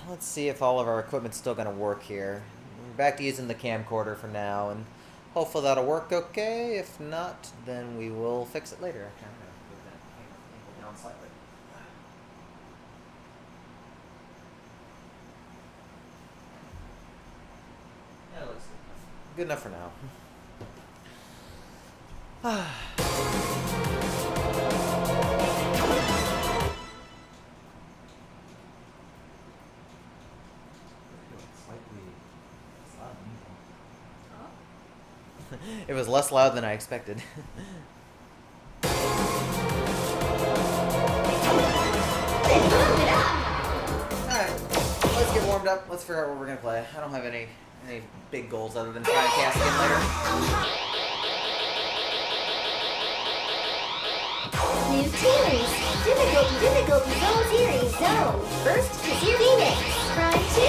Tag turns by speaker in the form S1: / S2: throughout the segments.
S1: Let's see if all of our equipment's still going to work here. We're back to using the camcorder for now, and hopefully that'll work okay. If not, then we will fix it later. Okay, I'm going to move that angle down slightly. Yeah, it looks good enough for now. It was less loud than I expected. Alright, let's get warmed up. Let's figure out what we're going to play. I don't have any big goals other than trying to cast again later.
S2: New series. Difficulty zone series. Zone. First to see Phoenix. Prime 2.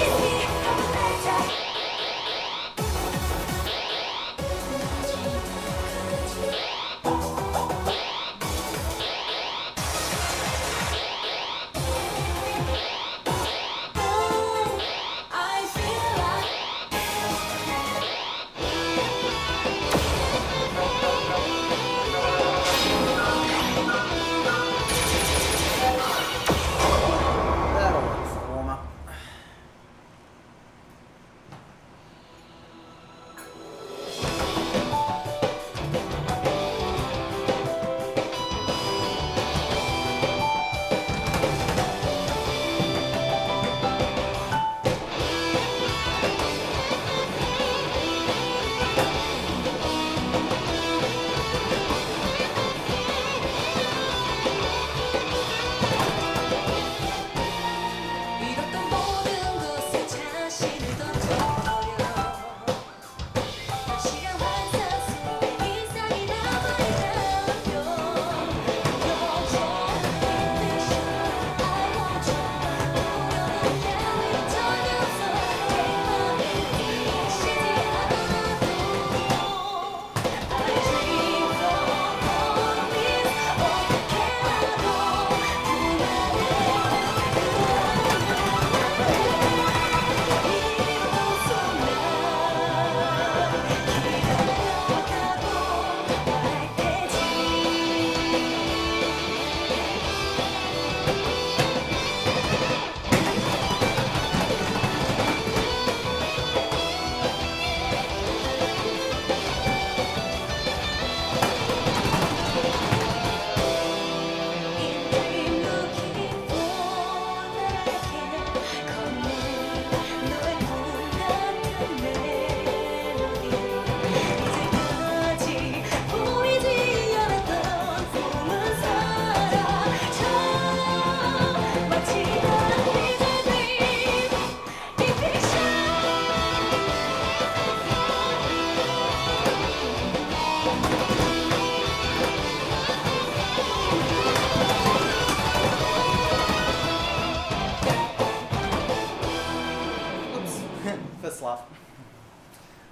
S1: Fist slop.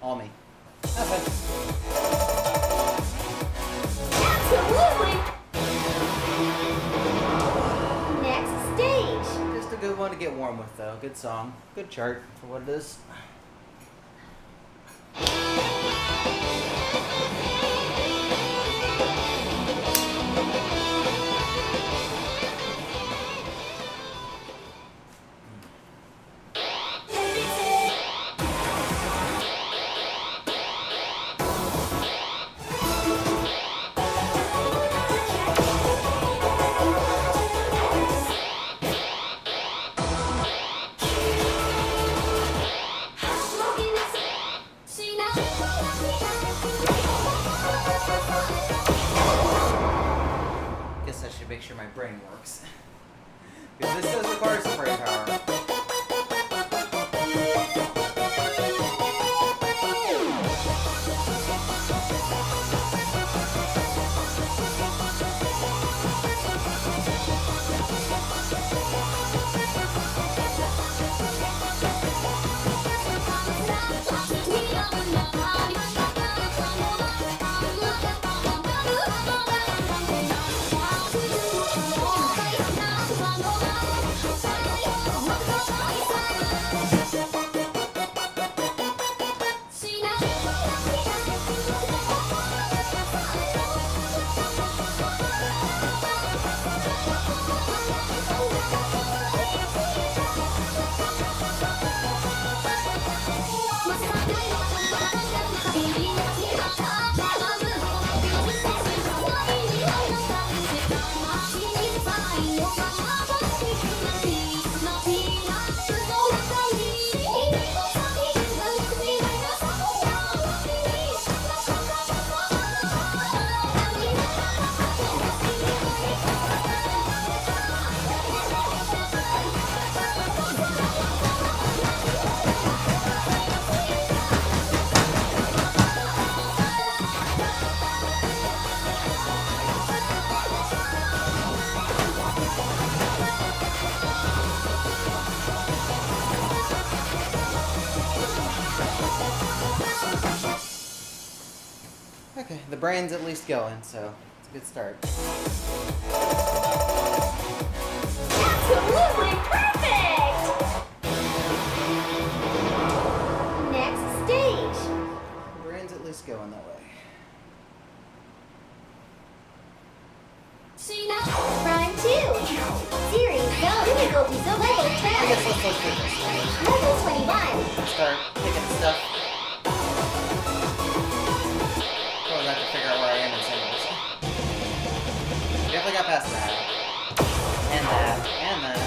S1: All me. Have fun.
S2: Absolutely! Next stage.
S1: Just a good one to get warm with, though. Good song. Good chart for what it is. Guess I should make sure my brain works. Because this does require some brain power. Okay, the brain's at least going, so it's a good start.
S2: Absolutely perfect! Next stage.
S1: The brain's at least going that way.
S2: Prime 2. Series Zone. Difficulty Zone Level 10.
S1: I guess let's look through this.
S2: Level 21.
S1: Start picking stuff. Probably have to figure out where I am in some of this. Definitely got past that. And that. And that.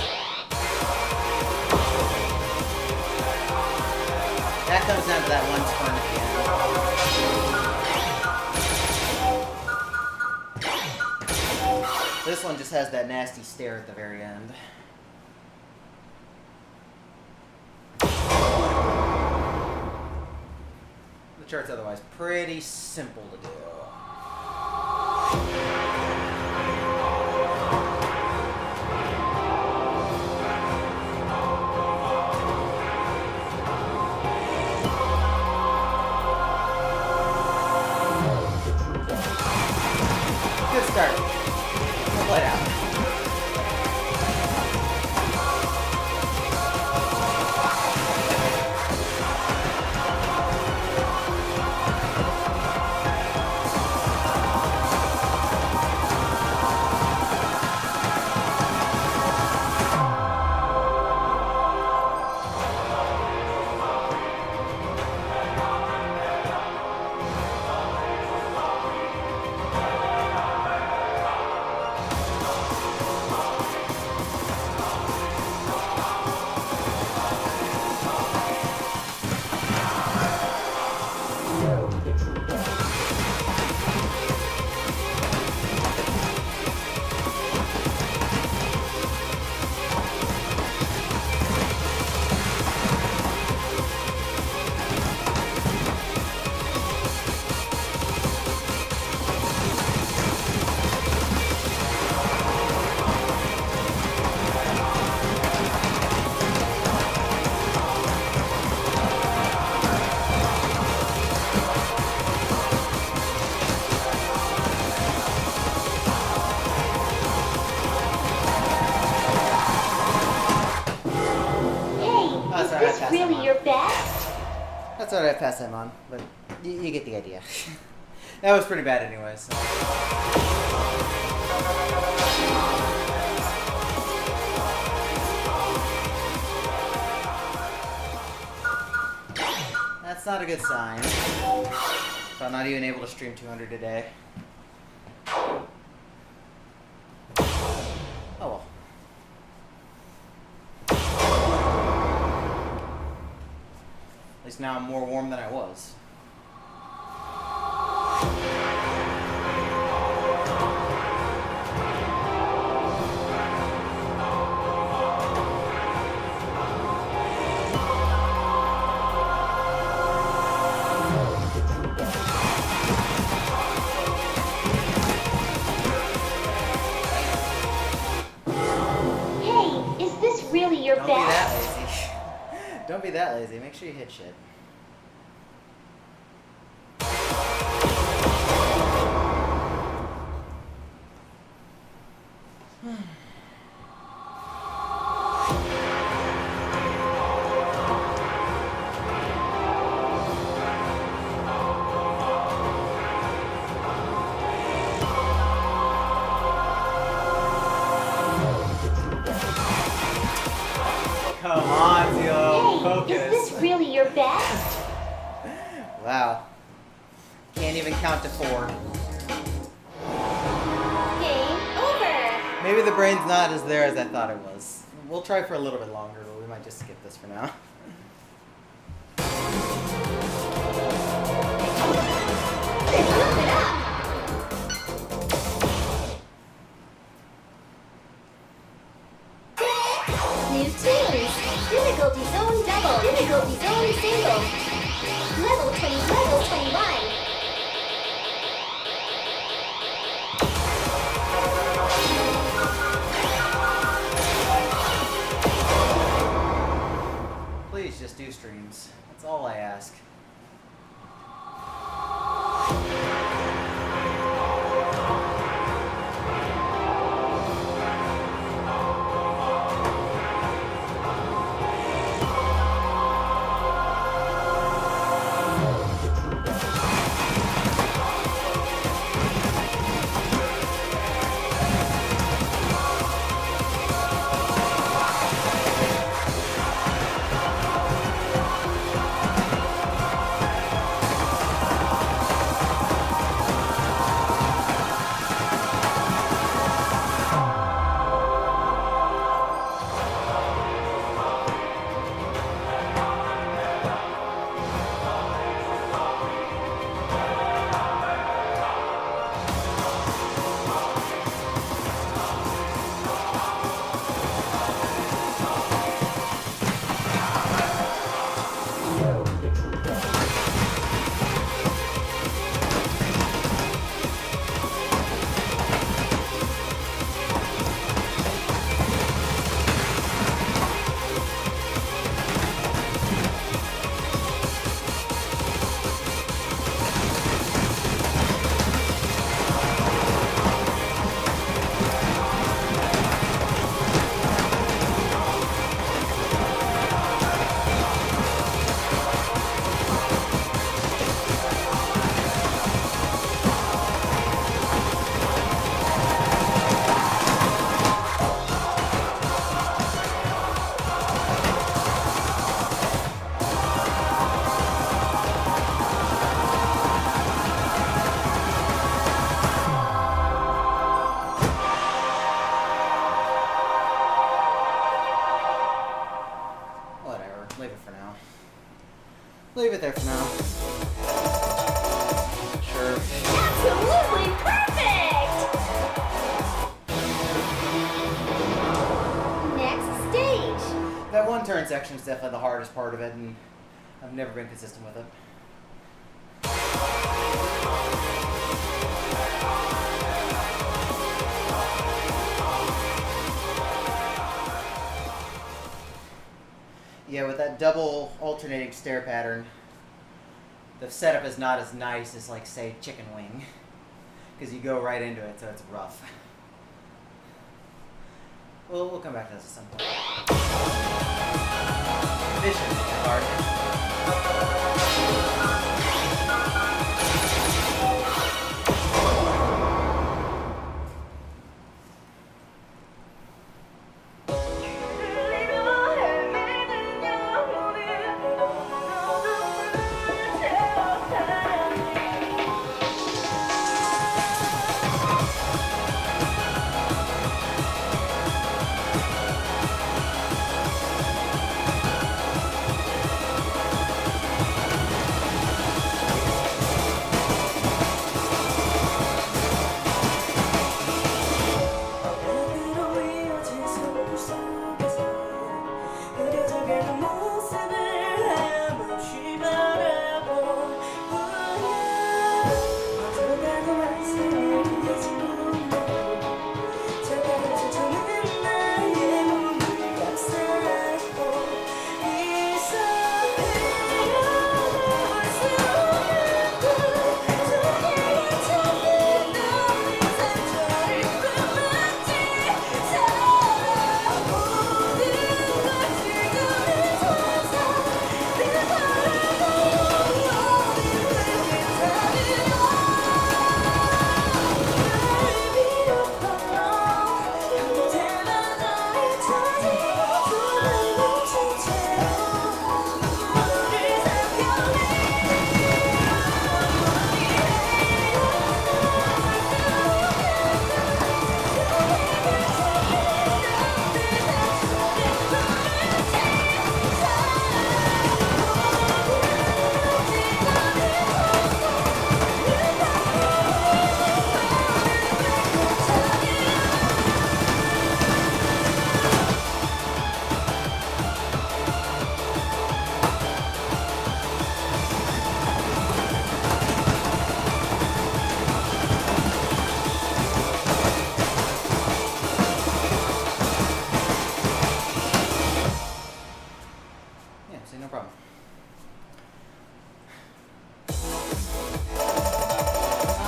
S1: That comes down to that one turn at the end. This one just has that nasty stare at the very end. The chart's otherwise pretty simple to do. Good start. We'll play it out. not
S2: this
S1: pass them
S2: really
S1: on.
S2: your best?
S1: That's what I pass them on, but you get the idea. That was pretty bad anyway, so. That's not a good sign. So I'm not even able to stream 200 today. Oh well. At least now I'm more warm than I was.
S2: Hey, is this really your
S1: Don't be that
S2: best?
S1: lazy. Don't be that lazy. Make sure you hit shit. Come on, Zio.
S2: Hey, is
S1: Focus.
S2: this really your best?
S1: Wow. Can't even count to 4.
S2: Game over.
S1: Maybe the brain's not as there as I thought it was. We'll try for a little bit longer, but we might just skip this for now.
S2: Look it up. New teams. Difficulty zone double. Difficulty zone single. Level 20. Level 21.
S1: Please just do streams. That's all I ask. Leave it there for now. Sure.
S2: Absolutely perfect! Next stage.
S1: That one turn section is definitely the hardest part of it, and I've never been consistent with it. Yeah, with that double alternating stair pattern, the setup is not as nice as, like, say, Chicken Wing, because you go right into it, so it's rough. We'll come back to this at some point. Vision, card. Yeah, see, no problem.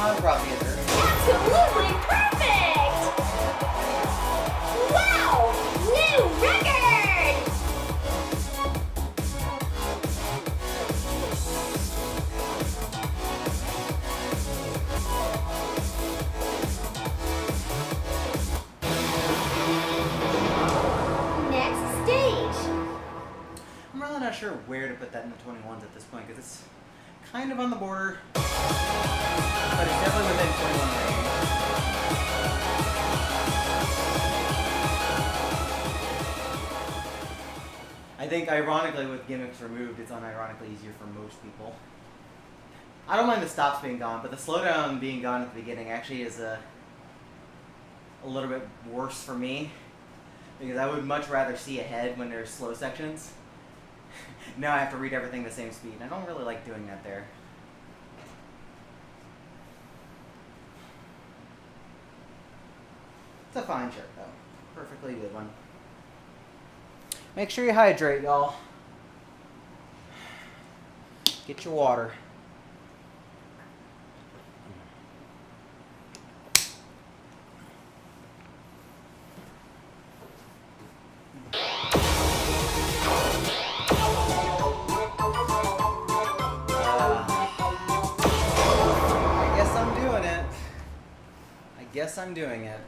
S1: No problem either.
S2: Absolutely perfect! Wow! New record! Next stage.
S1: I'm really not sure where to put that in the 21s at this point because it's kind of on the border, but it's definitely within 21 range. I think ironically with gimmicks removed, it's unironically easier for most people. I don't mind the stops being gone, but the slowdown being gone at the beginning actually is a little bit worse for me because I would much rather see ahead when there's slow sections. Now I have to read everything the same speed. I don't really like doing that there. It's a fine shirt, though. Perfectly good one. Make sure you hydrate, y'all. Get your water. Guess I'm doing it.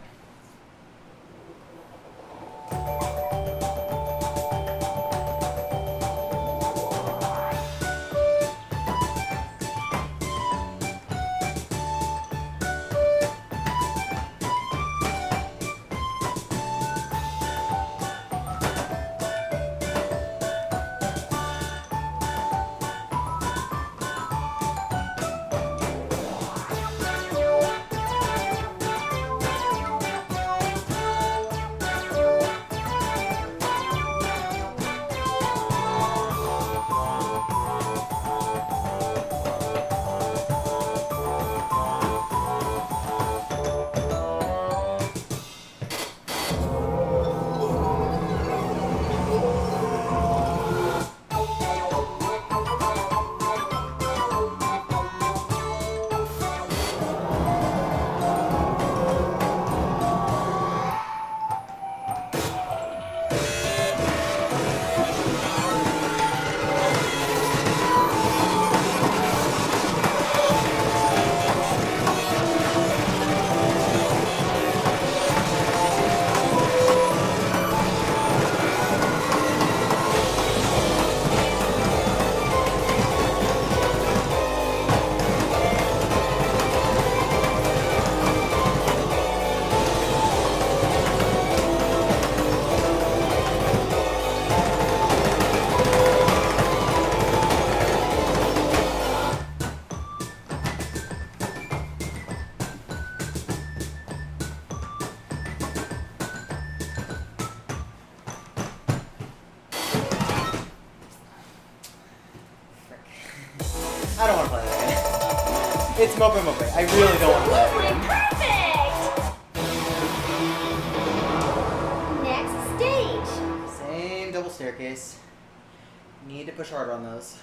S1: It's Mope Mope. I really don't want to play it again.
S2: Perfect! Next stage.
S1: Same double staircase. Need to push harder on those.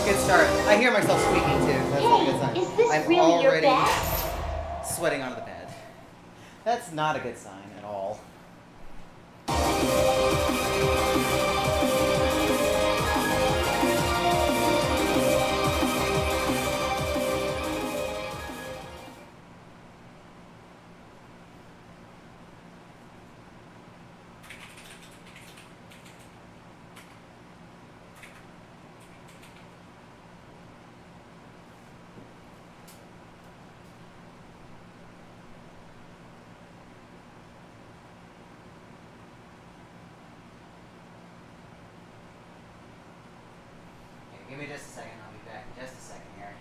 S1: Good start. I hear myself squeaking too. That's not a good sign.
S2: Is this
S1: I'm
S2: really your
S1: already
S2: best?
S1: sweating onto the pad. That's not a good sign at all. Give me just a second, I'll be back in just a second here.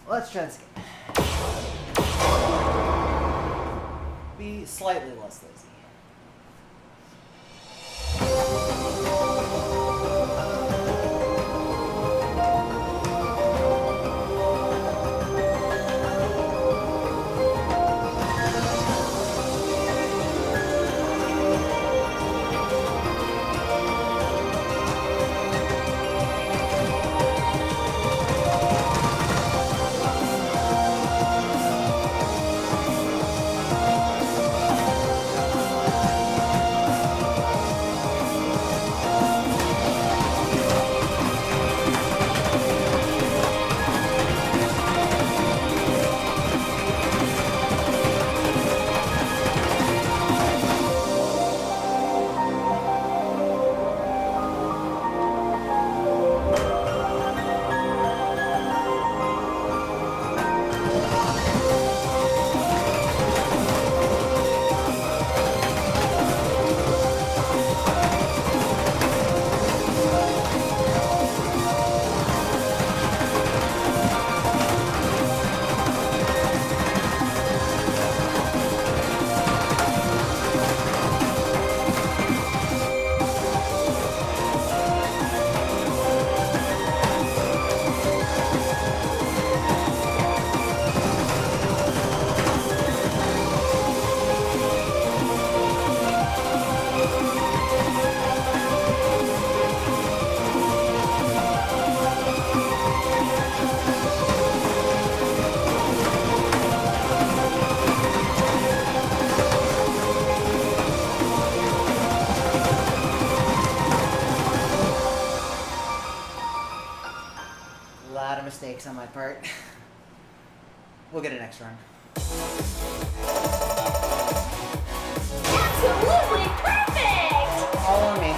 S1: Let's try this again. Be slightly less lazy. A lot of mistakes on my part. We'll get a next run.
S2: Absolutely perfect!
S1: All on me.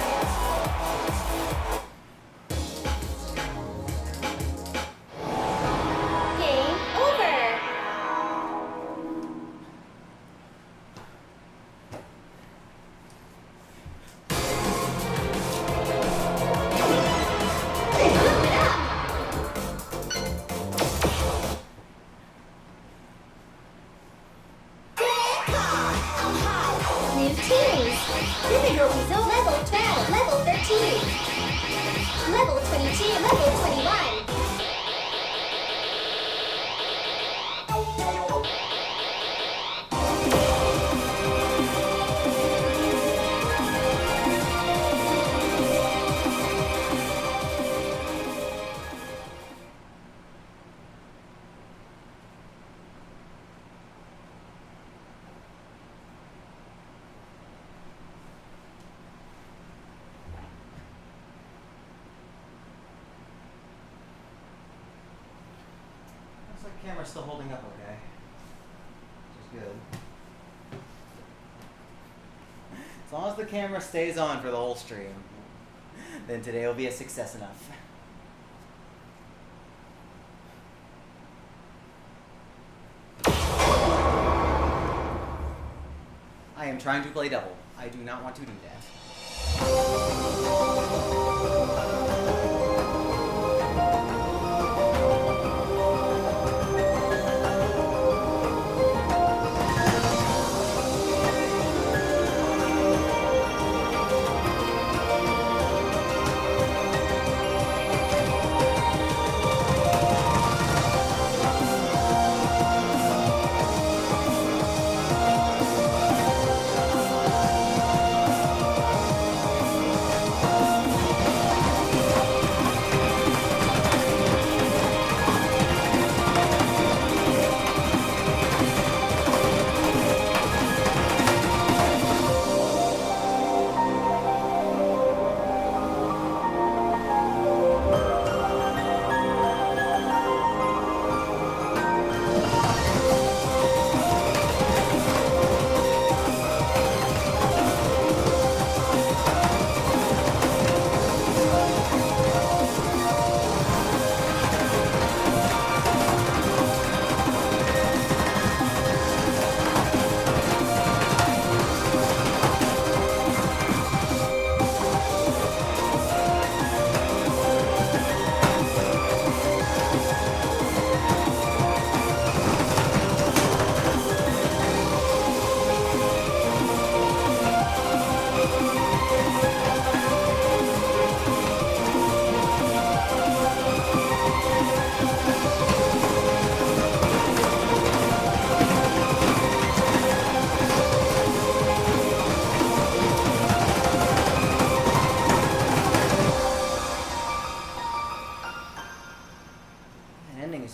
S1: camera's still holding up okay. Which is good. As long as the camera stays on for the whole stream, then today will be a success enough. I am trying to play double. I do not want to do that.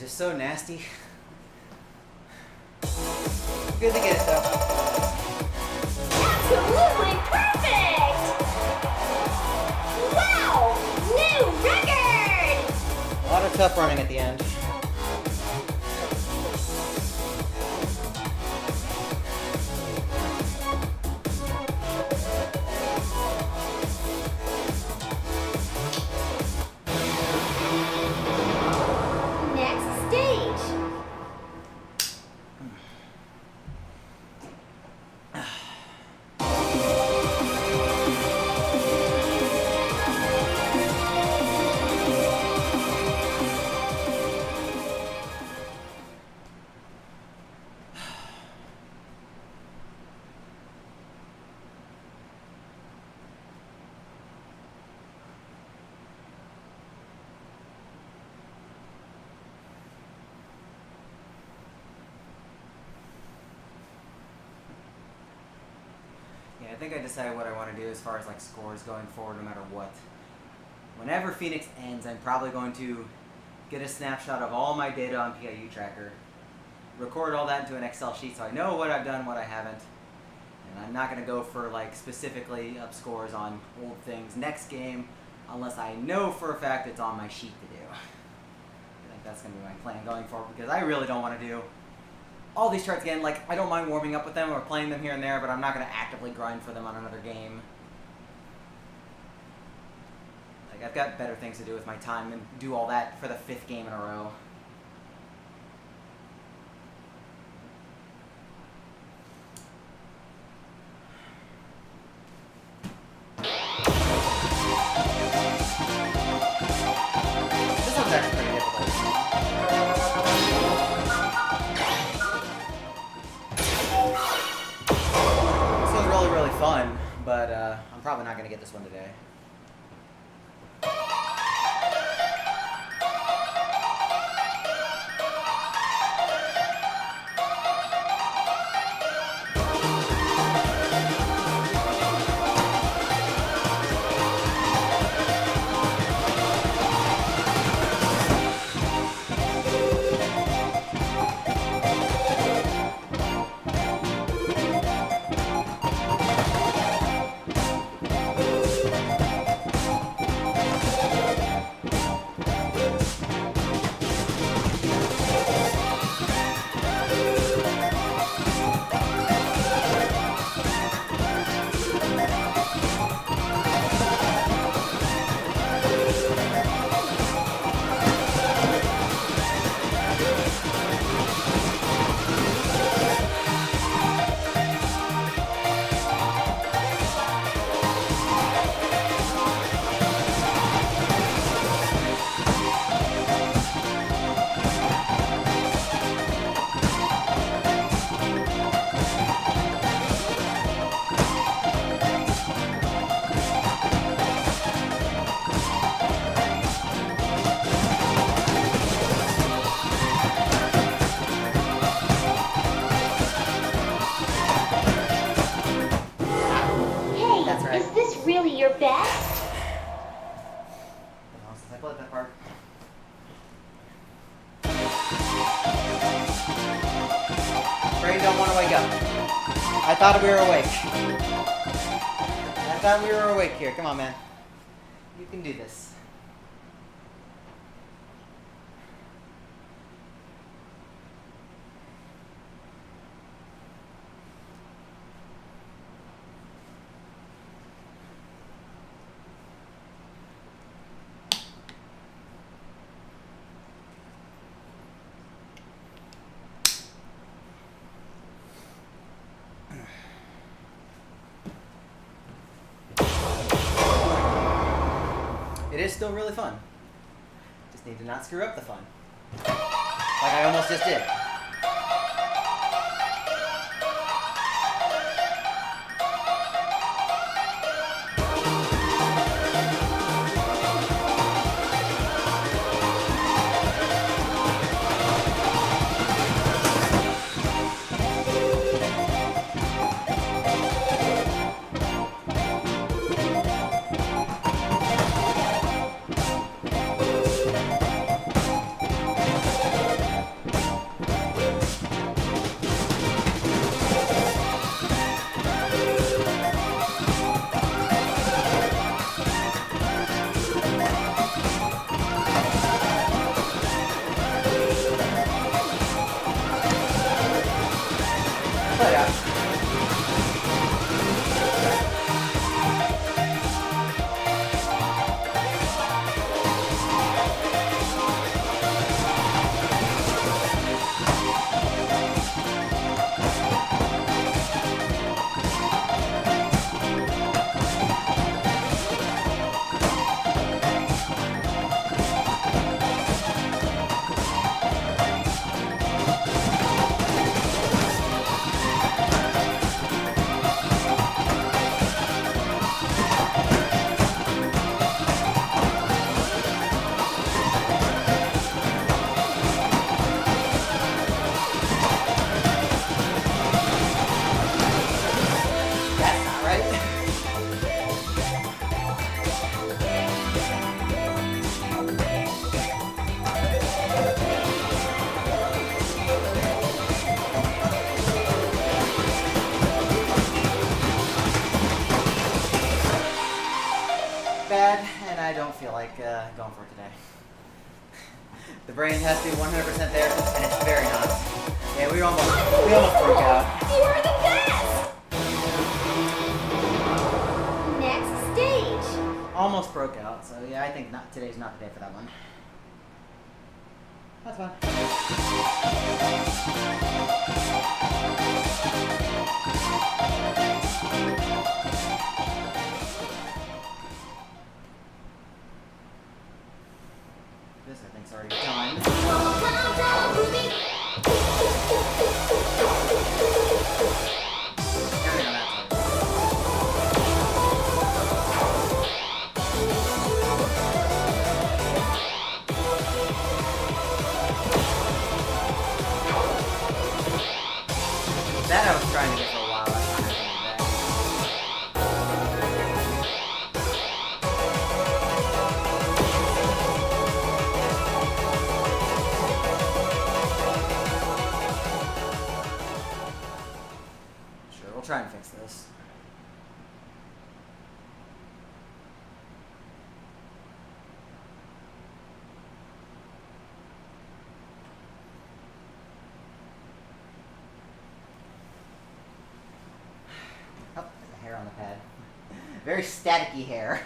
S1: So nasty. Good to get it though.
S2: Absolutely perfect! Wow! New record!
S1: A lot of tough running at the end. I think I decided what I want to do as far as like scores going forward no matter what. Whenever Phoenix ends, I'm probably going to get a snapshot of all my data on PIU Tracker, record all that into an Excel sheet so I know what I've done, what I haven't, and I'm not going to go for like specifically up scores on old things next game unless I know for a fact it's on my sheet to do. I think that's going to be my plan going forward because I really don't want to do all these charts again. Like, I don't mind warming up with them or playing them here and there, but I'm not going to actively grind for them on another game. Like, I've got better things to do with my time than do all that for the 5th game in a row. This one's actually pretty difficult. Really fun, but I'm probably not going to get this one today.
S2: your best.
S1: Well, since I played that part. Brain don't want to wake up. I thought we were awake. I thought we were awake here. Come on, man. You can do this. It is still really fun. Just need to not screw up the fun. Like I almost just did. But, that's not right. Bad, and I don't feel like going for it today. The brain has to be 100% there, and it's very not. Yeah, we almost broke out.
S2: You're the best! Next stage.
S1: Almost broke out, so yeah, I think today's not the day for that one. That's fine. This I think's already done. Everything on that side. That I was trying to get for a while. I finally did that. Sure, we'll try and fix this. Oh, there's a hair on the pad. Very staticky hair.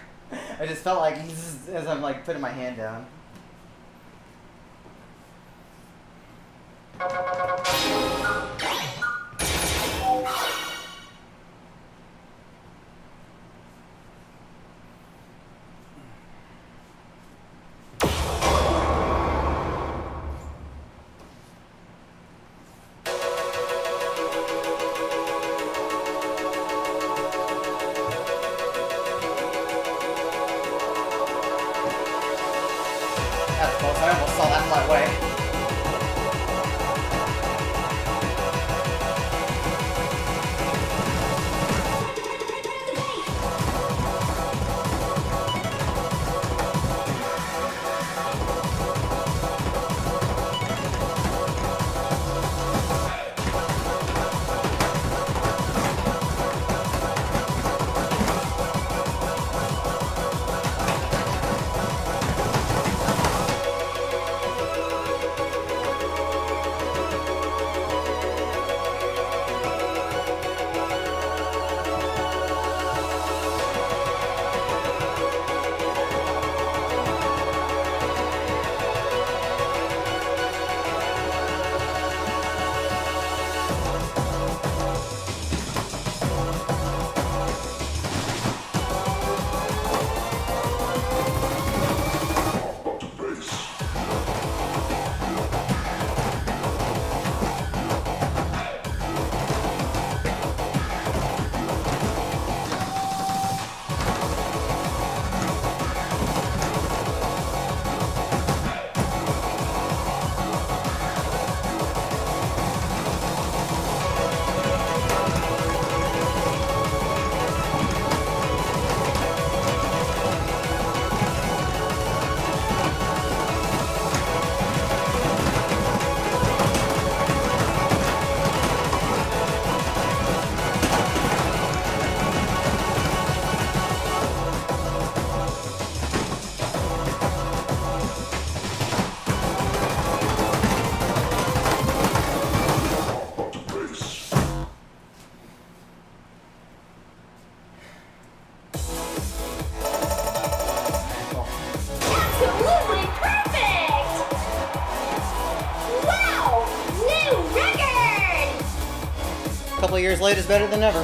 S1: I just felt like as I'm like putting my hand down. That's close. I almost saw that fly away. years late is better than never.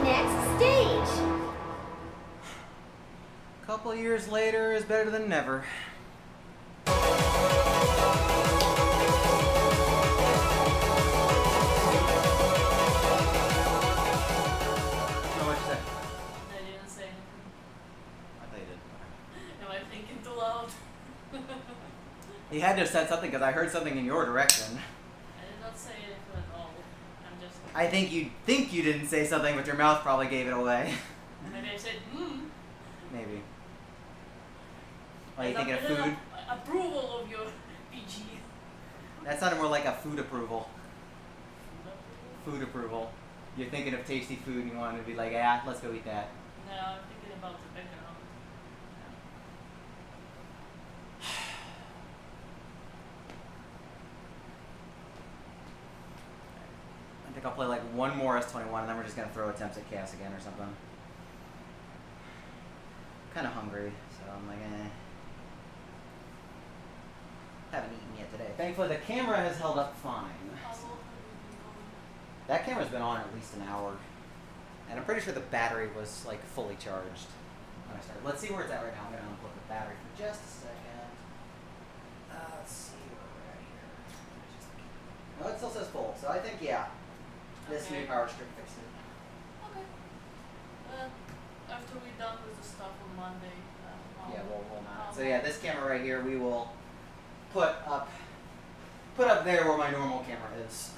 S2: Next stage.
S1: Couple years later is better than never.
S3: I didn't say anything.
S1: I thought you did.
S3: Am I thinking too loud?
S1: You had to have said something because I heard something in your direction.
S3: I did not say anything at all. I'm just.
S1: I think you didn't say something, but your mouth probably gave it away.
S3: Maybe I said,
S1: Maybe. Are you
S3: Is
S1: thinking of
S3: that
S1: food?
S3: Approval of your PG.
S1: That sounded more like a food approval. Food approval. You're thinking of tasty food and you want to be like, ah, let's go eat that.
S3: No, I'm thinking about the background.
S1: I think I'll play like one more S21 and then we're just going to throw attempts at chaos again or something. Kind of hungry, so I'm like, eh. Haven't eaten yet today. Thankfully, the camera has held up fine. That camera's been on at least an hour. And I'm pretty sure the battery was like fully charged when I started. Let's see where it's at right now. I'm going to unplug the battery for just a second. Let's see where we're at here. No, it still says full. So I think, yeah, this
S3: Okay.
S1: new power strip fixed it.
S3: Okay. After we're done with the stuff on Monday,
S1: Yeah, we'll not.
S3: I'll-
S1: So yeah, this camera right here, we will put up there where my normal camera is.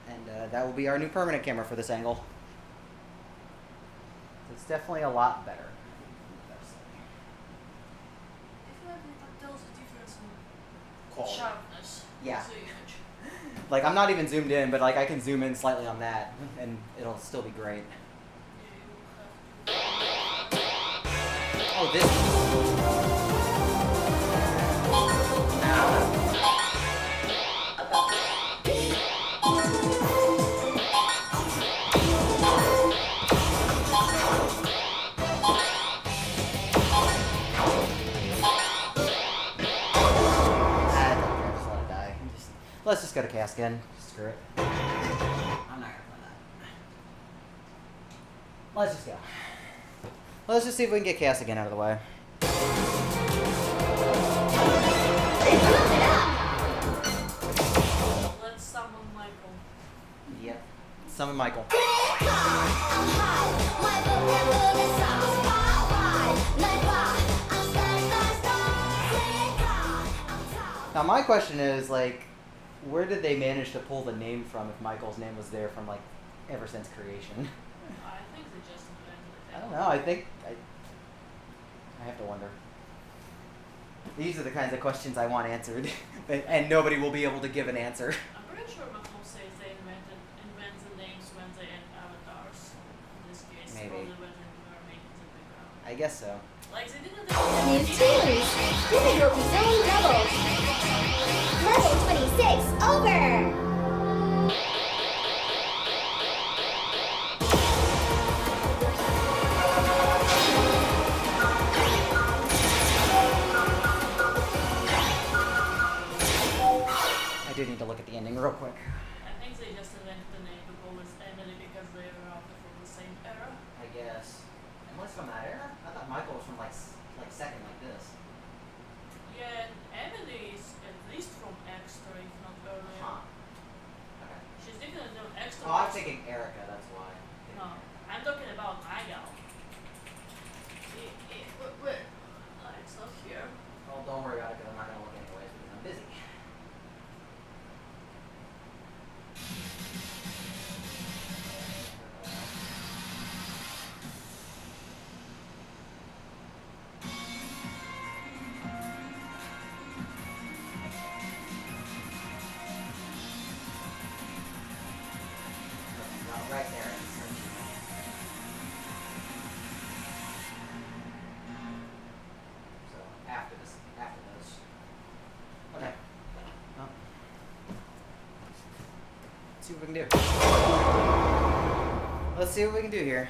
S1: And that will be our new permanent camera for this angle. It's definitely a lot better.
S3: If you can tell the difference in
S1: Quality.
S3: sharpness
S1: Yeah.
S3: of the image.
S1: Like I'm not even zoomed in, but like I can zoom in slightly on that, and it'll still be great.
S3: Yeah, you have to.
S1: Oh, this. Let's just go to chaos again. Screw it. I'm not gonna play that. Let's just go. Let's just see if we can get chaos again out of the way.
S3: Let's summon Michael.
S1: Yep. Summon Michael. Now my question is like, where did they manage to pull the name from if Michael's name was there from like ever since creation?
S3: I think they just invented it.
S1: I don't know. I have to wonder. These are the kinds of questions I want answered, and nobody will be able to give an answer.
S3: I'm pretty sure Mahmoud says they invent the names when they add avatars. In this case,
S1: Maybe.
S3: probably when they were making the background.
S1: I guess so.
S3: Like they didn't.
S2: New teams. Difficulty zone doubled. Level 26 over.
S1: I do need to look at the ending real quick.
S3: I think they just invented the name to call this Emily because they were out from the same era.
S1: I guess. And what's from that era? I thought Michael was from like second like this.
S3: Yeah, Emily is at least from extra, if not earlier.
S1: Huh. Okay.
S3: She's definitely from extra.
S1: Oh, I'm thinking Erica. That's why.
S3: No, I'm talking about my gal. Wait. It's not here.
S1: Well, don't worry about it because I'm not gonna look anyways because I'm busy. Right there. So after those. Okay. Well, let's see what we can do. let's see what we can do here.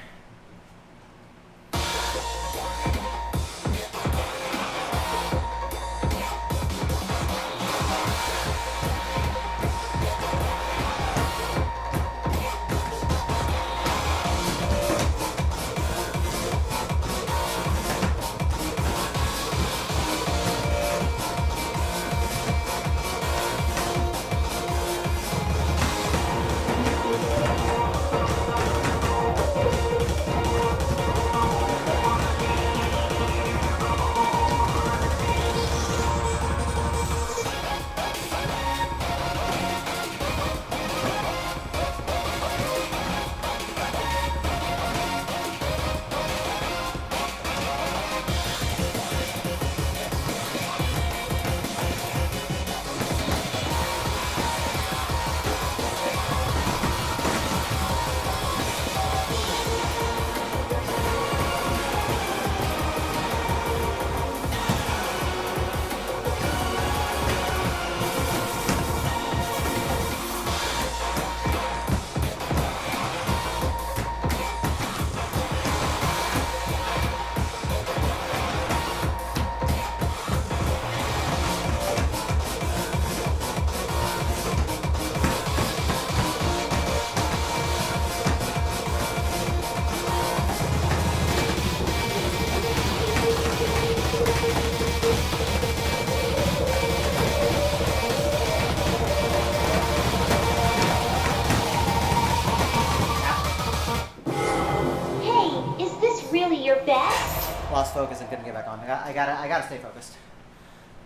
S2: Hey, is this really your best?
S1: Lost focus and couldn't get back on. I gotta stay focused.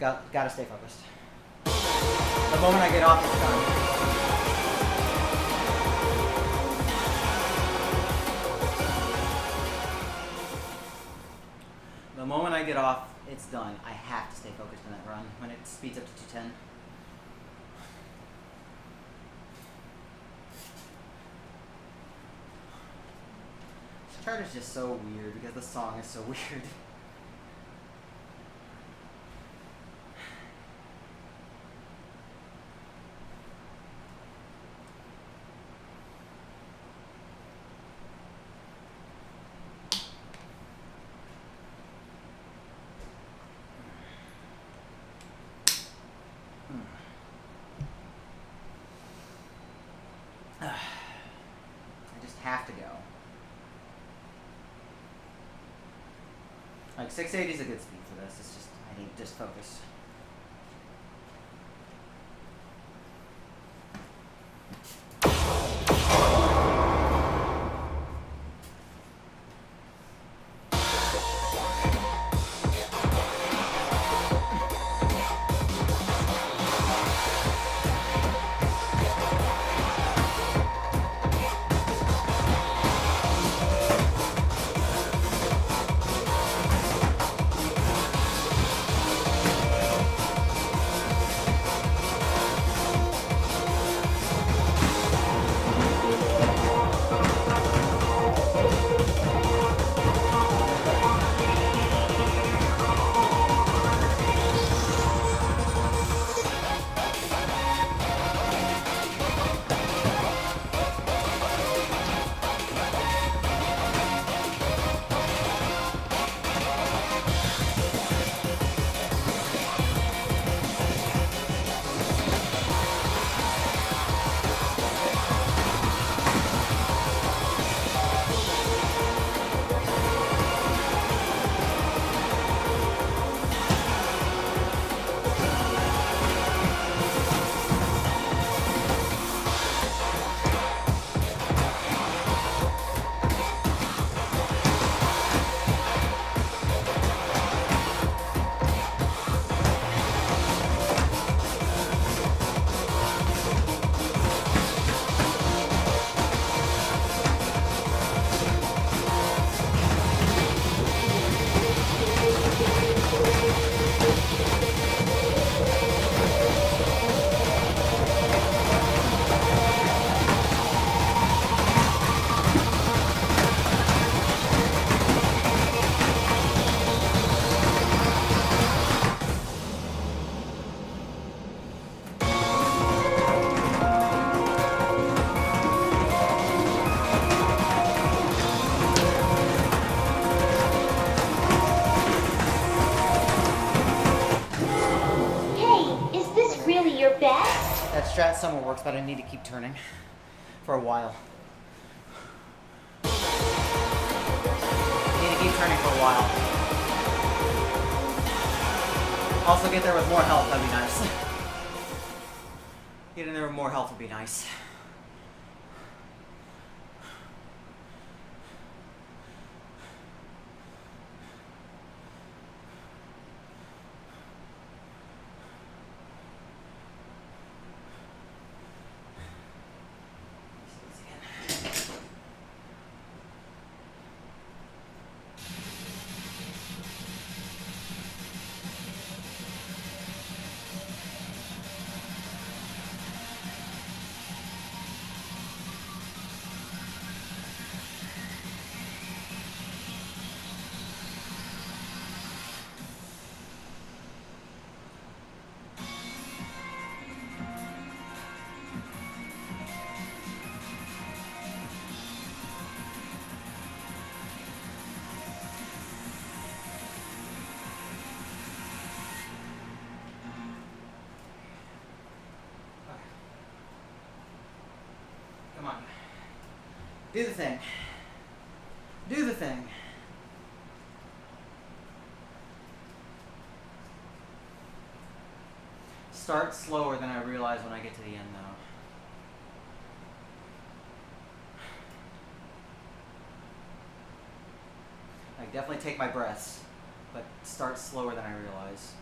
S1: Gotta stay focused. The moment I get off, it's done. The moment I get off, it's done. I have to stay focused in that run when it speeds up to 210. This chart is just so weird because the song is so weird. I just have to go. Like 680 is a good speed for this. It's just I need just focus.
S4: strat somewhere works, but I need to keep turning for a while. Need to keep turning for a while. Also get there with more health, that'd be nice. Get in there with more health would be nice. Come on. Do the thing. Do the thing. Start slower than I realize when I get to the end, though. I definitely take my breaths, but start slower than I realize.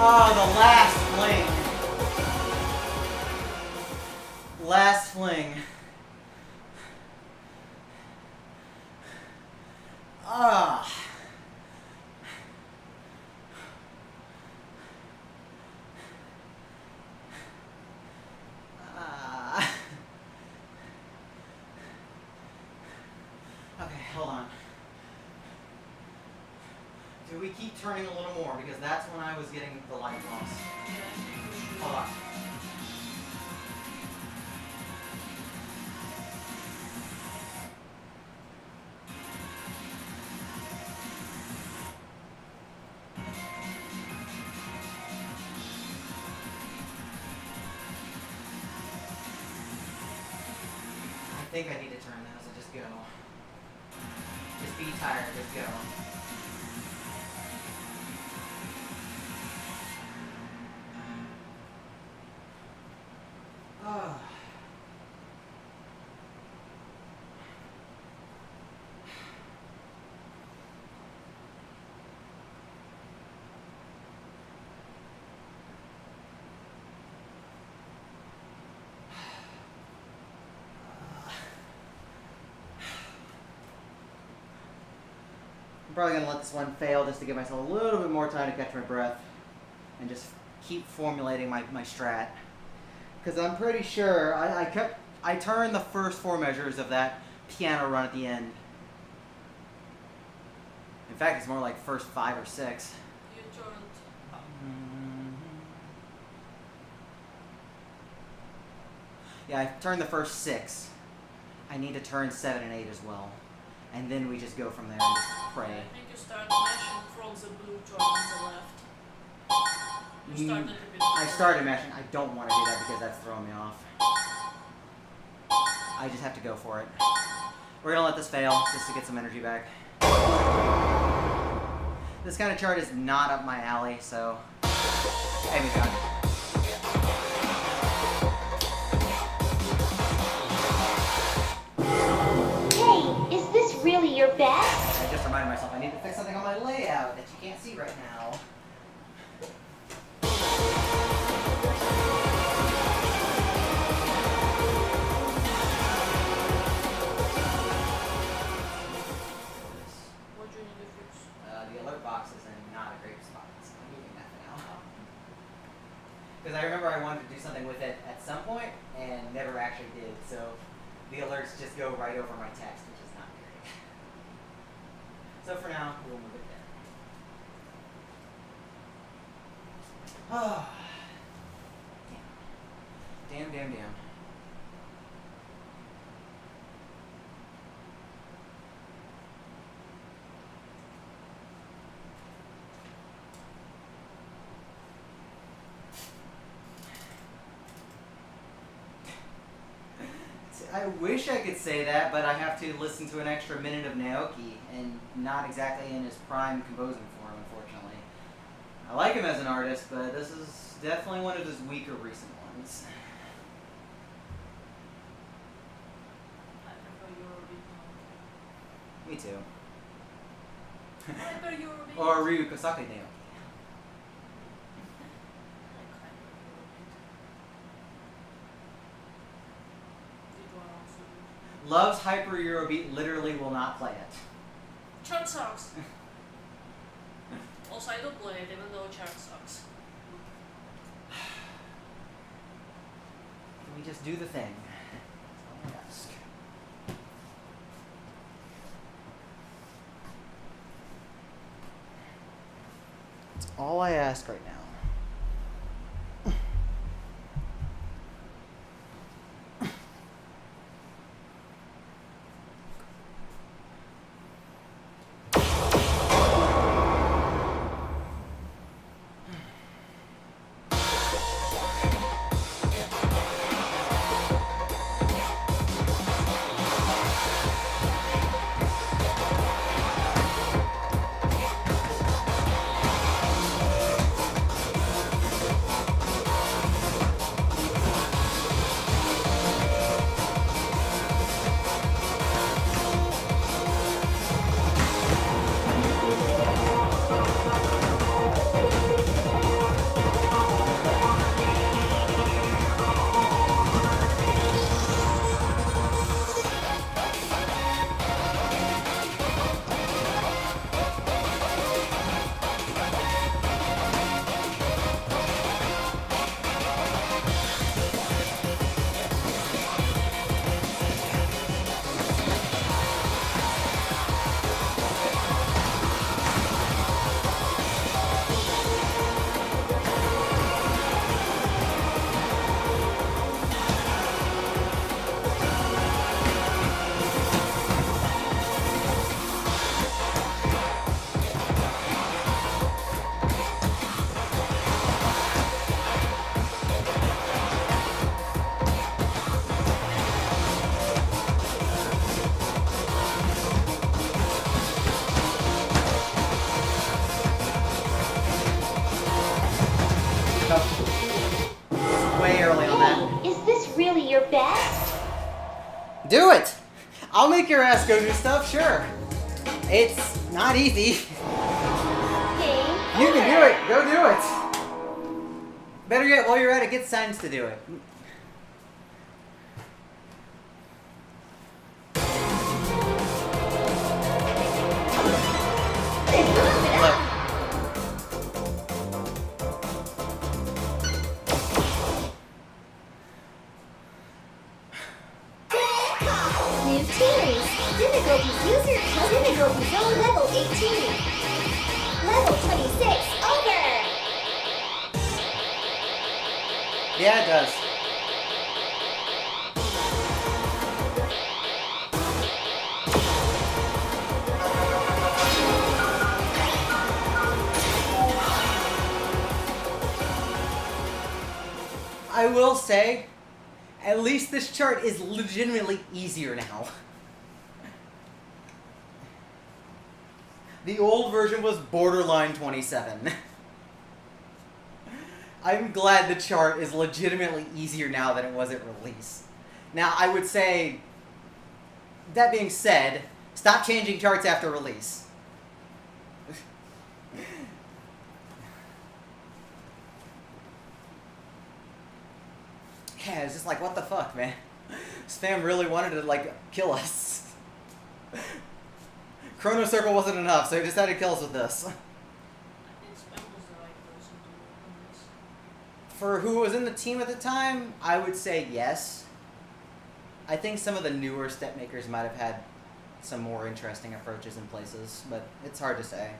S4: Oh, the last fling. Last fling. Ah. keep turning a little more because that's when I was getting the light loss.
S3: Yeah.
S4: Hold on. I think I need to turn those and just go. Just be tired, just go. Ah. I'm probably going to let this one fail just to give myself a little bit more time to catch my breath and just keep formulating my strat. Because I'm pretty sure I turned the first 4 measures of that piano run at the end. In fact, it's more like first 5 or 6.
S3: You turned.
S4: Yeah, I turned the first 6. I need to turn 7 and 8 as well. And then we just go from there and just pray.
S3: I think you start mashing from the blue joint on the left. You started a bit.
S4: I started mashing. I don't want to do that because that's throwing me off. I just have to go for it. We're going to let this fail just to get some energy back. This kind of chart is not up my alley, so... Hey, we got it.
S2: Hey, is this really your best?
S4: I just reminded myself I need to fix something on my layout that you can't see right now.
S3: What do you need to fix?
S4: The alert box is in not a great spot, so I'm moving that for now. Because I remember I wanted to do something with it at some point and never actually did, so the alerts just go right over my text, which is not great. So for now, we'll move it there. Oh. Damn. I wish I could say that, but I have to listen to an extra minute of Naoki, and not exactly in his prime composing form, unfortunately. I like him as an artist, but this is definitely one of his weaker recent ones.
S3: I prefer Eurobeat.
S4: Me too.
S3: I prefer Eurobeat.
S4: Or Ryu Kosake Naoki. Loves Hyper Eurobeat, literally will not play it.
S3: Chart sucks. Also, I don't play it even though chart sucks.
S4: Can we just do the thing? That's all I ask. That's all I ask right now.
S2: your best?
S4: Do it! I'll make your ass go do stuff, sure. It's not easy.
S2: Game
S4: You can do
S2: over.
S4: it. Go do it. Better yet, while you're at it, get Signs to do it. Look.
S2: New teams. Difficulties user difficulty zone level 18. Level 26 over.
S4: Yeah, it does. I will say, at least this chart is legitimately easier now. The old version was borderline 27. I'm glad the chart is legitimately easier now than it was at release. Now, I would say, that being said, stop changing charts after release. Yeah, it's just like, what the fuck, man? Spam really wanted to, like, kill us. Chrono Circle wasn't enough, so he decided to kill us with this.
S3: I think Spam was the right person to work on this.
S4: For who was in the team at the time, I would say yes. I think some of the newer step makers might have had some more interesting approaches in places, but it's hard to say.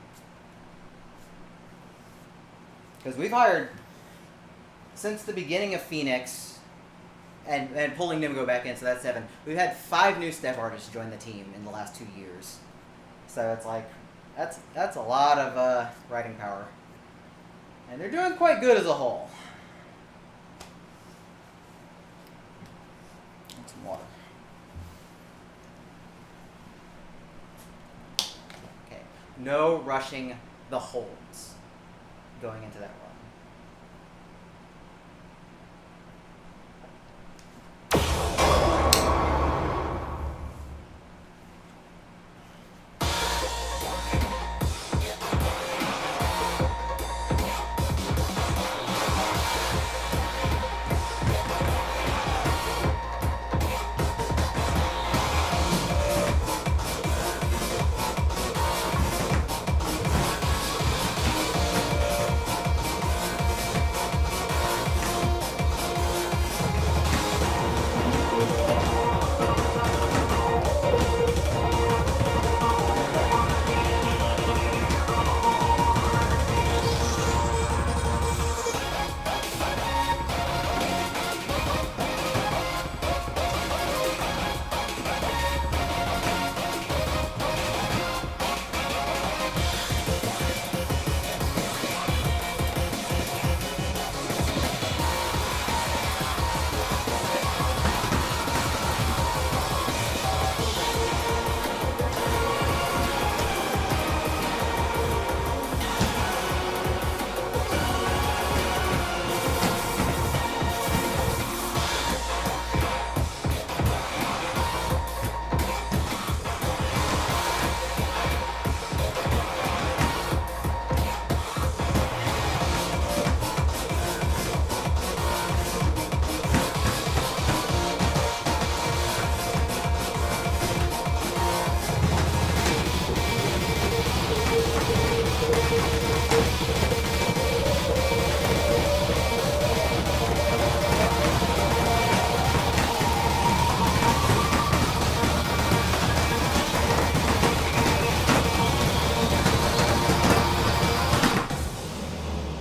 S4: Because we've hired, since the beginning of Phoenix, and pulling Nimgo back in, so that's 7, we've had 5 new step artists join the team in the last 2 years. So it's like, that's a lot of writing power. And they're doing quite good as a whole. And some water. Okay. No rushing the holds going into that run.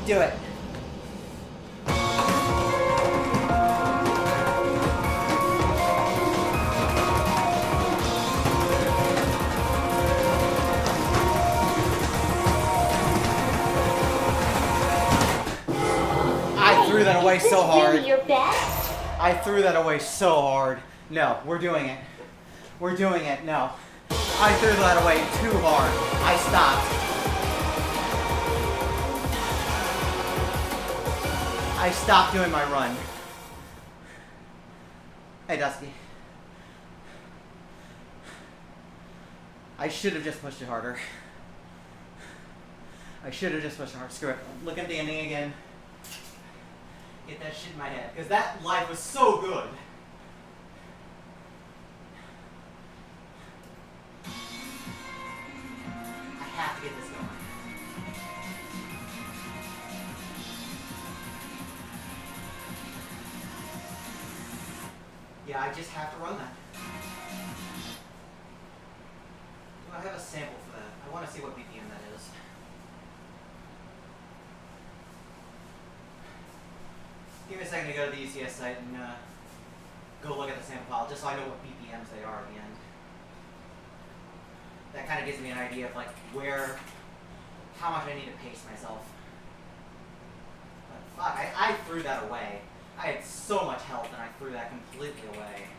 S4: Do it. I threw that away
S2: Is this
S4: so hard.
S2: really your best?
S4: I threw that away so hard. No, we're doing it. We're doing it. No. I threw that away too hard. I stopped. I stopped doing my run. Hey, Dusky. I should have just pushed it harder. I should have just pushed it harder. Screw it. Look at the ending again. Get that shit in my head. Because that life was so good. I have to get this going. Yeah, I just have to run that. Do I have a sample for that? I want to see what BPM that is. Give me a second to go to the UCS site and go look at the sample file, just so I know what BPMs they are at the end. That kind of gives me an idea of like how much I need to pace myself. But fuck, I threw that away. I had so much health and I threw that completely away.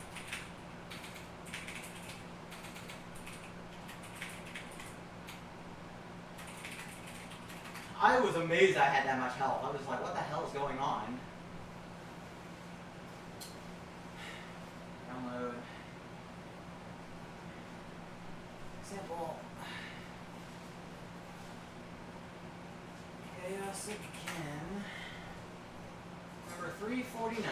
S4: I was amazed I had that much health. I was like, what the hell is going on? Download. Sample. Chaos again. Number 349.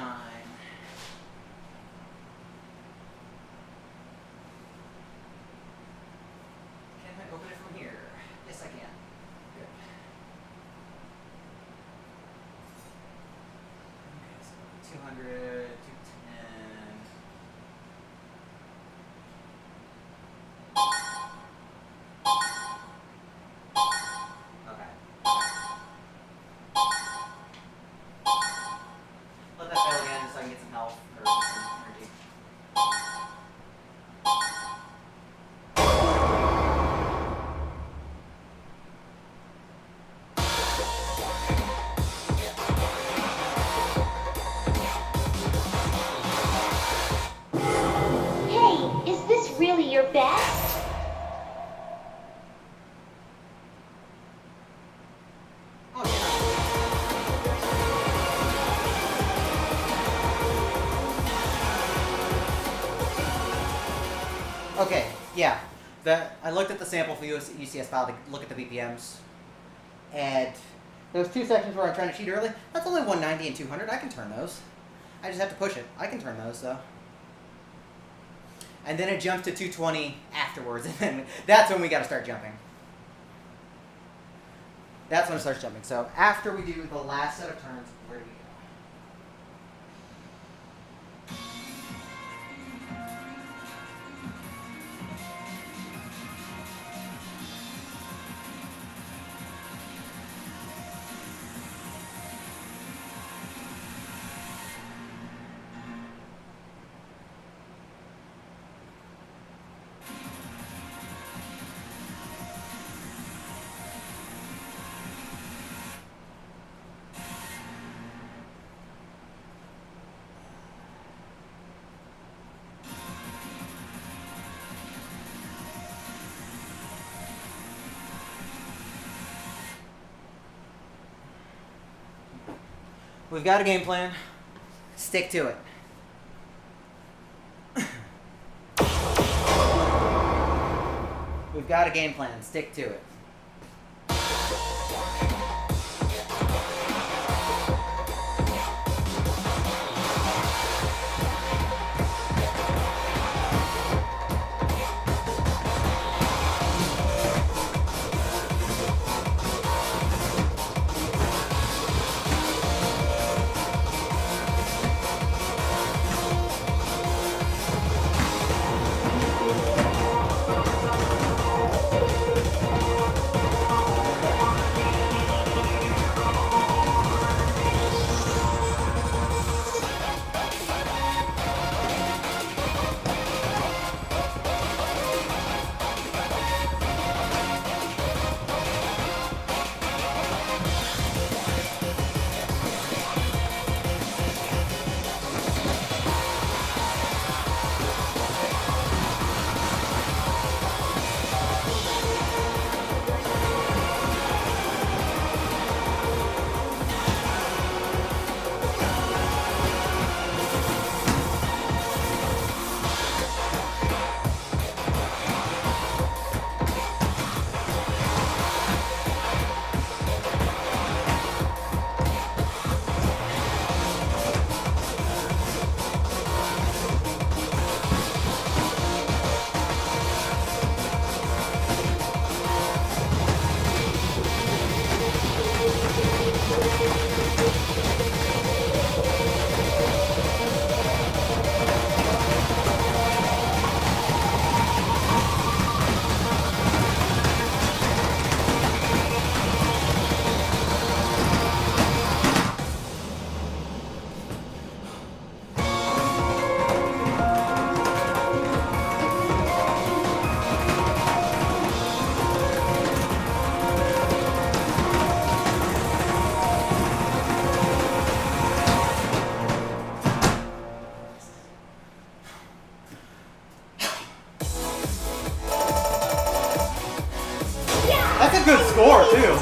S4: Can I open it from here? Yes, I can. Good. Okay, so 200, 210. Okay. Let that fail again so I can get some health or some energy.
S2: Hey, is this really your best?
S4: Oh, yeah. Okay, yeah. I looked at the sample for UCS file to look at the BPMs. And those two sections where I'm trying to cheat early, that's only 190 and 200. I can turn those. I just have to push it. I can turn those, though. And then it jumps to 220 afterwards, and then that's when we got to start jumping. That's when it starts jumping. So after we do the last set of turns, where do we go? We've got a game plan. Stick to it. We've got a game plan. Stick to it. too.
S2: Do it.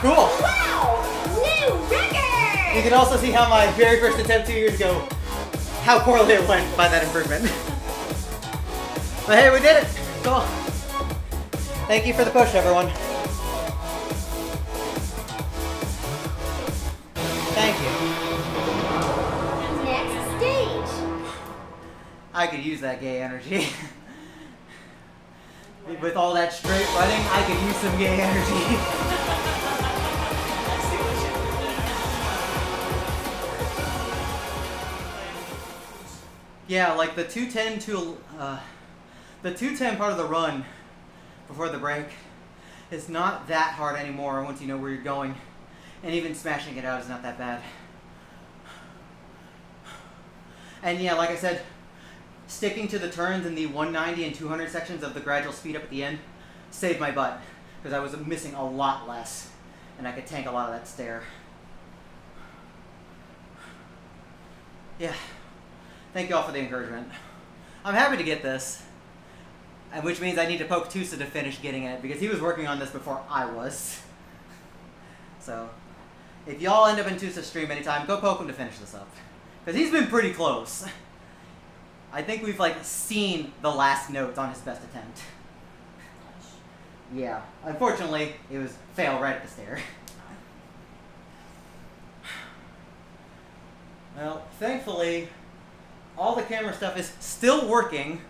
S4: Cool.
S2: Wow! New record!
S4: You can also see how my very first attempt 2 years ago, how poorly it went by that improvement. But hey, we did it. Cool. Thank you for the push, everyone. Thank you.
S2: Next stage.
S4: I could use that gay energy. With all that straight running, I could use some gay energy.
S3: I see what you did there.
S4: Yeah, like the 210 to the 210 part of the run before the break is not that hard anymore once you know where you're going, and even smashing it out is not that bad. And yeah, like I said, sticking to the turns in the 190 and 200 sections of the gradual speed up at the end saved my butt, because I was missing a lot less, and I could tank a lot of that stair. Yeah, thank you all for the encouragement. I'm happy to get this, and which means I need to poke Tusa to finish getting it, because he was working on this before I was. So, if y'all end up in Tusa's stream anytime, go poke him to finish this up, because he's been pretty close. I think we've like seen the last notes on his best attempt. Yeah, unfortunately, it was fail right at the stair. Well, thankfully, all the camera stuff is still working,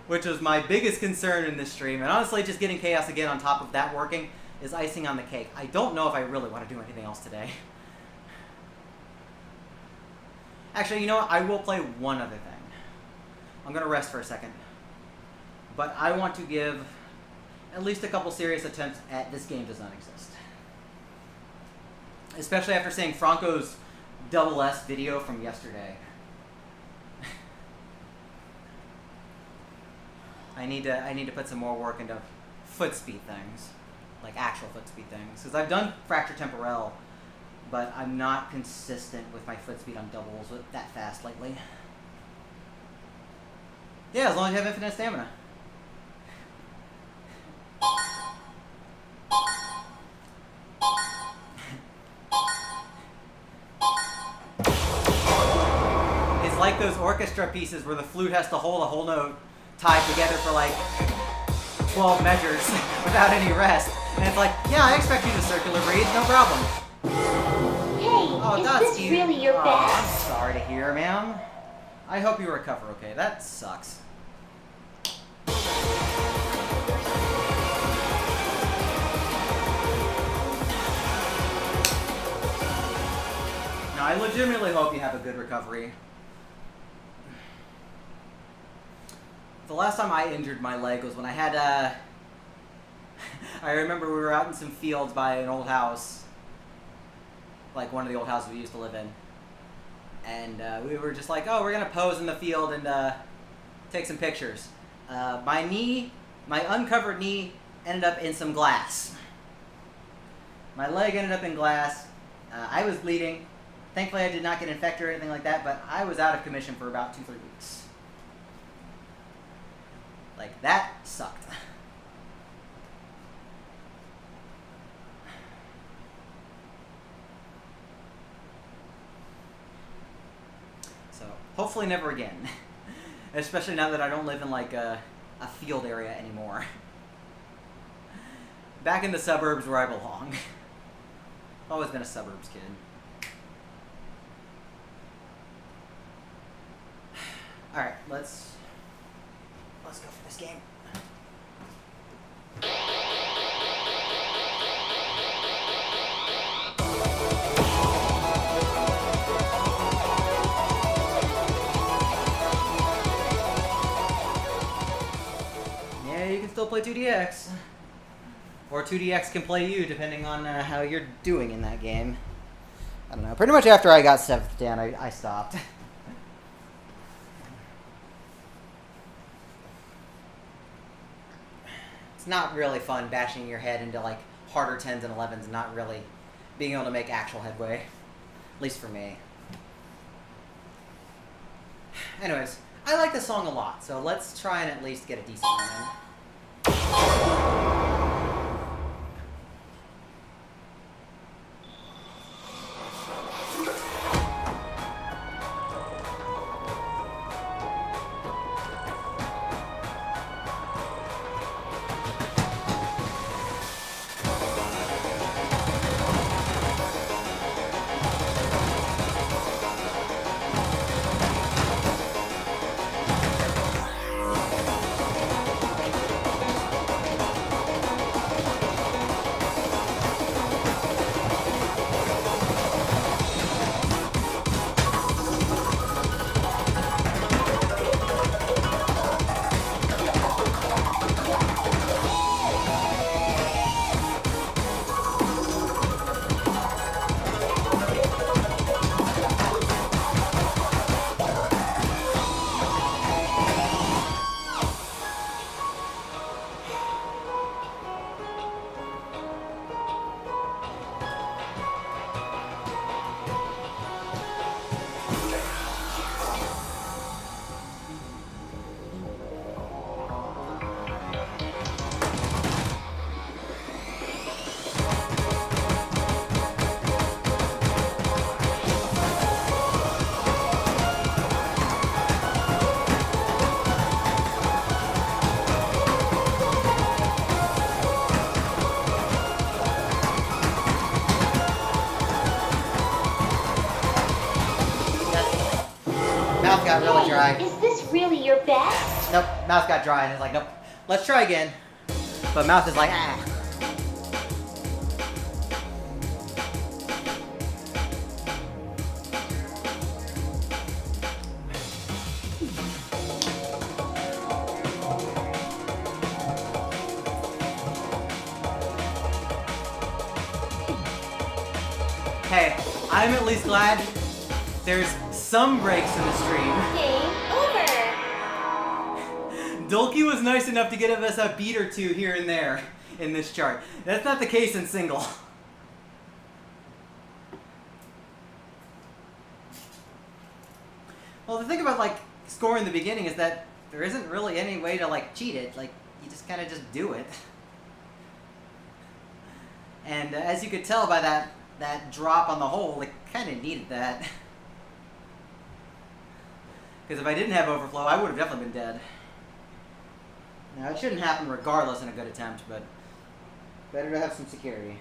S4: which was my biggest concern in this stream. And honestly, just getting Chaos again on top of that working is icing on the cake. I don't know if I really want to do anything else today. Actually, you know what? I will play one other thing. I'm going to rest for a second. But I want to give at least a couple serious attempts at This Game Does Not Exist. Especially after seeing Franco's double S video from yesterday. I need to put some more work into foot speed things. Like actual foot speed things. Because I've done Fracture Temporel, but I'm not consistent with my foot speed on doubles that fast lately. Yeah, as long as you have infinite stamina. It's like those orchestra pieces where the flute has to hold a whole note tied together for like 12 measures without any rest. And it's like, yeah, I expect you to circular breathe, no problem.
S2: Hey, is this
S4: cute.
S2: really your
S4: I'm
S2: best?
S4: sorry to hear, ma'am. I hope you recover okay. That sucks. No, I legitimately hope you have a good recovery. The last time I injured my leg was when I had I remember we were out in some fields by an old house, like one of the old houses we used to live in, and we were just like, oh, we're gonna pose in the field and take some pictures. My uncovered knee ended up in some glass. My leg ended up in glass. I was bleeding. Thankfully, I did not get infected or anything like that, but I was out of commission for about 2-3 weeks. Like, that sucked. So, hopefully never again. Especially now that I don't live in, like, a field area anymore. Back in the suburbs where I belong. Always been a suburbs kid. Alright, let's go for this game. Yeah, you can still play 2DX. Or 2DX can play you, depending on how you're doing in that game. I don't know. Pretty much after I got 7th Dan, I stopped. It's not really fun bashing your head into like harder 10s and 11s and not really being able to make actual headway. At least for me. Anyways, I like this song a lot, so let's try and at least get a decent one in.
S1: got really dry.
S2: Is this really your best?
S1: Nope, mouth got dry and it's like, nope. Let's try again. But mouth is like, ah. Hey, I'm at least glad there's some breaks in the stream.
S2: Game over.
S4: Dolky was nice enough to give us a beat or two here and there in this chart. That's not the case in single. Well, the thing about like scoring in the beginning is that there isn't really any way to like cheat it. Like you just kind of just do it. And as you could tell by that drop on the hole, it kind of needed that. Because if I didn't have overflow, I would have definitely been dead. Now, it shouldn't happen regardless in a good attempt, but better to have some security.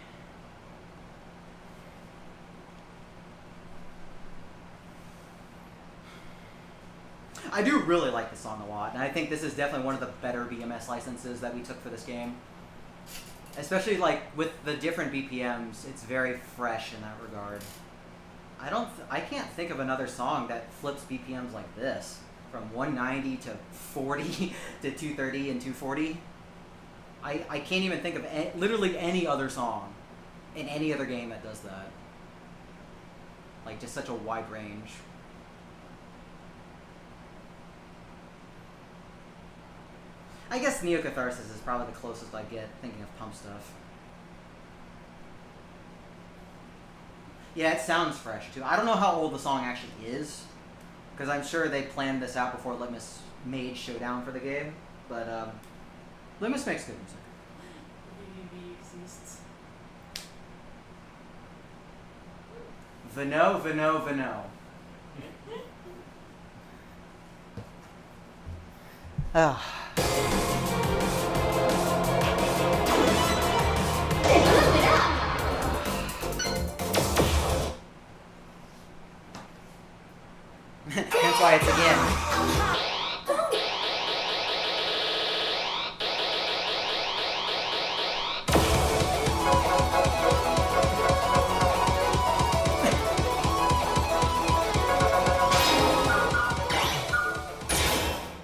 S4: I do really like this song a lot, and I think this is definitely one of the better BMS licenses that we took for this game. Especially like with the different BPMs, it's very fresh in that regard. I can't think of another song that flips BPMs like this, from 190 to 40 to 230 and 240. I can't even think of literally any other song in any other game that does that. Like just such a wide range. I guess Neocatharsis is probably the closest I get thinking of pump stuff. Yeah, it sounds fresh too. I don't know how old the song actually is, because I'm sure they planned this out before Litmus made Showdown for the game. But Litmus makes good music.
S3: VVV exists.
S4: Vano, Vano, Vano. Ah.
S2: Move it up.
S1: That's why it's again.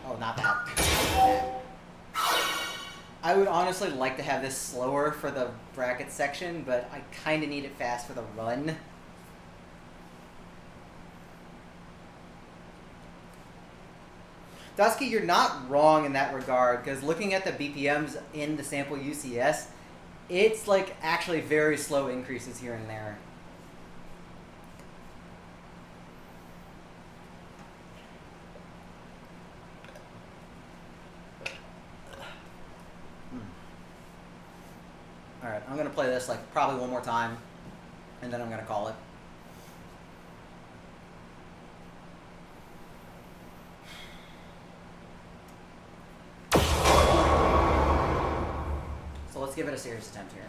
S1: Oh, not that. I would honestly like to have this slower for the bracket section, but I kind of need it fast for the run. Dusky, you're not wrong in that regard, because looking at the BPMs in the sample UCS, it's like actually very slow increases here and there. Alright, I'm going to play this like probably one more time, and then I'm going to call it. So let's give it a serious attempt here.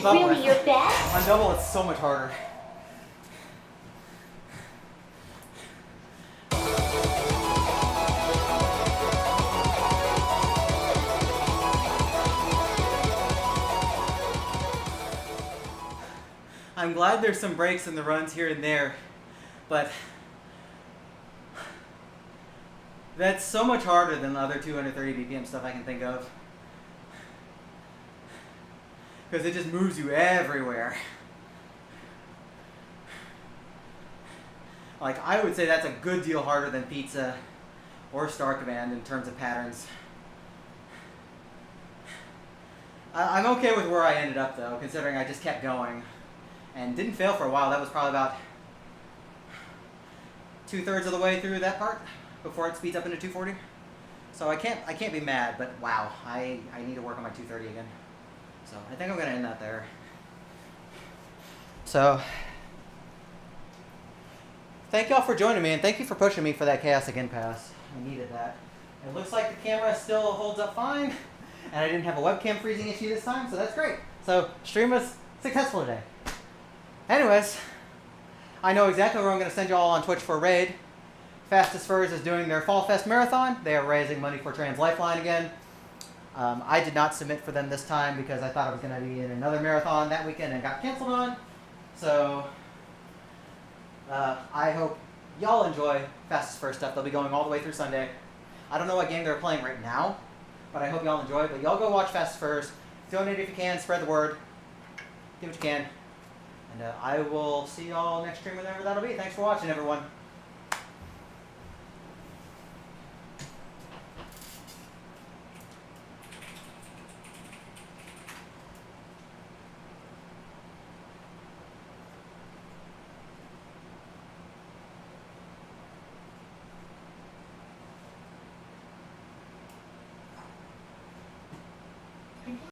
S4: up
S2: really
S4: with.
S2: your best?
S4: On double, it's so much harder. I'm glad there's some breaks in the runs here and there, but that's so much harder than the other 230 BPM stuff I can think of. Because it just moves you everywhere. Like, I would say that's a good deal harder than Pizza or Star Command in terms of patterns. I'm okay with where I ended up though, considering I just kept going and didn't fail for a while. That was probably about 2/3 of the way through that part before it speeds up into 240. So I can't be mad, but wow, I need to work on my 230 again. So I think I'm gonna end that there. So thank y'all for joining me, and thank you for pushing me for that Chaos Again pass. I needed that. It looks like the camera still holds up fine, and I didn't have a webcam freezing issue this time, so that's great. So stream was successful today. Anyways, I know exactly where I'm going to send you all on Twitch for a raid. Fastest Furs is doing their Fall Fest Marathon. They are raising money for Trans Lifeline again. I did not submit for them this time because I thought I was going to be in another marathon that weekend and got canceled on. So I hope y'all enjoy Fastest Furs stuff. They'll be going all the way through Sunday. I don't know what game they're playing right now, but I hope y'all enjoy it. But y'all go watch Fastest Furs. Donate if you can. Spread the word. Do what you can. And I will see y'all next stream whenever that'll be. Thanks for watching, everyone.